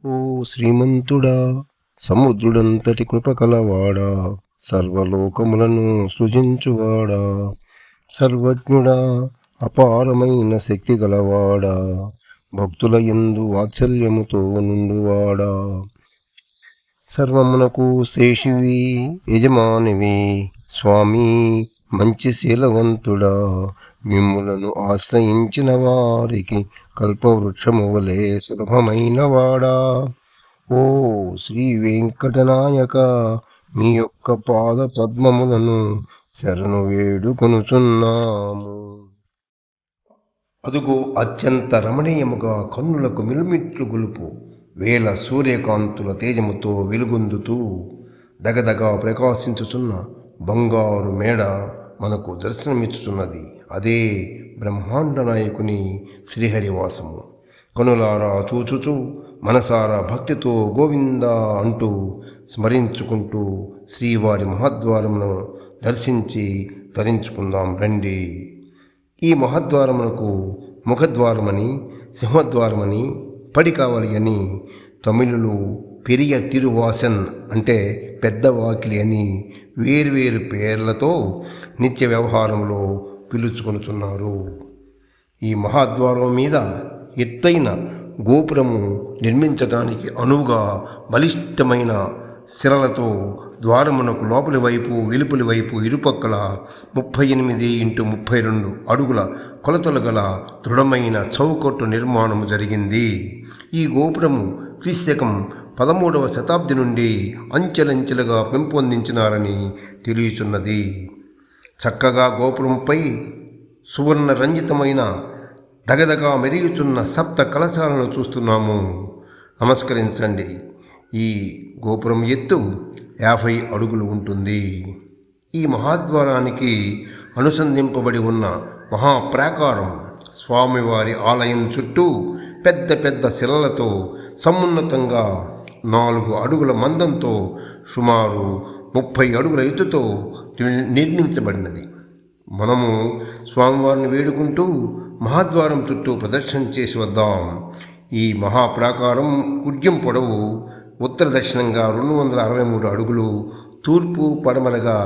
ఓ శ్రీమంతుడా, సముద్రుడంతటి కృపకలవాడా, సర్వలోకములను సృజించువాడా, సర్వజ్ఞుడా, అపారమైన శక్తి గలవాడా, భక్తుల యందు వాత్సల్యముతో నుండువాడా, సర్వమునకు శేషివి యజమానివి స్వామి, మంచి శీలవంతుడా, మిమ్ములను ఆశ్రయించిన వారికి కల్పవృక్షము వలె సులభమైన వాడా. ఓ శ్రీ వెంకటనాయక, మీ యొక్క పాద పద్మములను శరణు వేడుకొనుచున్నాము. అదుగో అత్యంత రమణీయముగా కన్నులకు మిలుమిట్లు గొలుపు వేల సూర్యకాంతుల తేజముతో వెలుగొందుతూ దగదగా ప్రకాశించుచున్న బంగారు మేడ మనకు దర్శనమిచ్చుచున్నది. అదే బ్రహ్మాండ నాయకుని శ్రీహరివాసము. కనులారా చూచుచు మనసారా భక్తితో గోవింద అంటూ స్మరించుకుంటూ శ్రీవారి మహద్వారమును దర్శించి తరించుకుందాం రండి. ఈ మహద్వారమునకు ముఖద్వారమని, సింహద్వారమని, పడి కావాలి అని తమిళులు పెరియ తిరువాసన్ అంటే పెద్ద వాకిలి అని వేర్వేరు పేర్లతో నిత్య వ్యవహారంలో పిలుచుకొనుతున్నారు. ఈ మహాద్వారం మీద ఎత్తైన గోపురము నిర్మించడానికి అనువుగా బలిష్టమైన శిలలతో ద్వారమునకు లోపలి వైపు వెలుపలి వైపు ఇరుపక్కల 38x32 అడుగుల కొలతలు గల దృఢమైన చౌకట్టు నిర్మాణము జరిగింది. ఈ గోపురము క్రీస్తకం 13వ శతాబ్ది నుండి అంచెలంచెలుగా పెంపొందించినారని తెలియచున్నది. చక్కగా గోపురంపై సువర్ణ రంజితమైన దగదగా మెరుగుచున్న సప్త కలశాలను చూస్తున్నాము. నమస్కరించండి. ఈ గోపురం ఎత్తు 50 అడుగులు ఉంటుంది. ఈ మహాద్వారానికి అనుసంధింపబడి ఉన్న మహాప్రాకారం స్వామివారి ఆలయం చుట్టూ పెద్ద పెద్ద శిలలతో సమున్నతంగా 4 అడుగుల మందంతో సుమారు 30 అడుగుల ఎత్తుతో నిర్మించబడినది. మనము స్వామివారిని వేడుకుంటూ మహాద్వారం చుట్టూ ప్రదర్శన చేసి వద్దాం. ఈ మహాప్రాకారం కుడ్యం పొడవు ఉత్తర దక్షిణంగా 263 అడుగులు, తూర్పు పడమరగా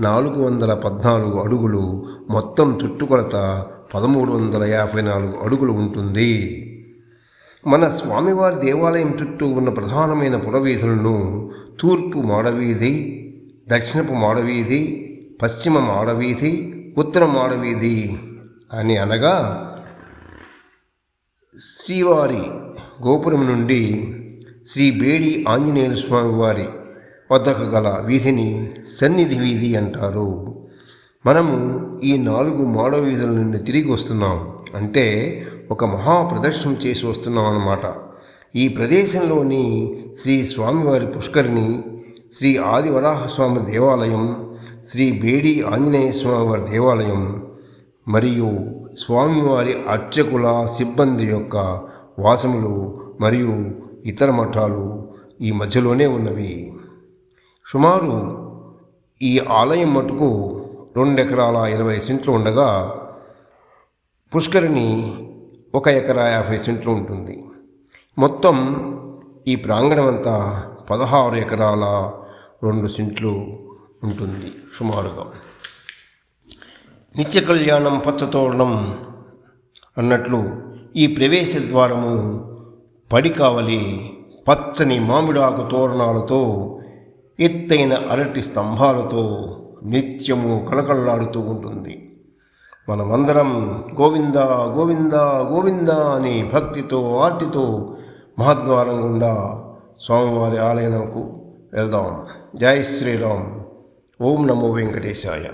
414 అడుగులు, మొత్తం చుట్టుకొలత 1354 అడుగులు ఉంటుంది. మన స్వామివారి దేవాలయం చుట్టూ ఉన్న ప్రధానమైన పురవీధులను తూర్పు మాడవీధి, దక్షిణపు మాడవీధి, పశ్చిమ మాడవీధి, ఉత్తర మాడవీధి అని అనగా శ్రీవారి గోపురం నుండి శ్రీ బేడి ఆంజనేయ స్వామివారి వద్దకు గల వీధిని సన్నిధి వీధి అంటారు. మనము ఈ 4 మాడవ వీధుల నుండి తిరిగి వస్తున్నాం. అంటే ఒక మహాప్రదర్శనం చేసి వస్తున్నాం అన్నమాట. ఈ ప్రదేశంలోని శ్రీ స్వామివారి పుష్కరిణి, శ్రీ ఆదివరాహస్వామి దేవాలయం, శ్రీ బేడి ఆంజనేయ స్వామివారి దేవాలయం మరియు స్వామివారి అర్చకుల సిబ్బంది యొక్క వాసములు మరియు ఇతర మఠాలు ఈ మధ్యలోనే ఉన్నవి. సుమారు ఈ ఆలయం మటుకు 2 ఎకరాల 20 సెంట్లు ఉండగా పుష్కరిణి 1 ఎకరా 50 సెంట్లు ఉంటుంది. మొత్తం ఈ ప్రాంగణం అంతా 16 ఎకరాల 2 సెంట్లు ఉంటుంది సుమారుగా. నిత్య కళ్యాణం పచ్చతోరణం అన్నట్లు ఈ ప్రవేశ ద్వారము పడి కావలి పచ్చని మామిడాకు తోరణాలతో, ఎత్తైన అరటి స్తంభాలతో నిత్యము కళకళలాడుతూ ఉంటుంది. మనమందరం గోవింద గోవింద గోవింద అని భక్తితో ఆర్తితో మహద్వారం గుండా స్వామివారి ఆలయంకు వెళ్దాం. జై శ్రీరామ్. ఓం నమో వెంకటేశాయ.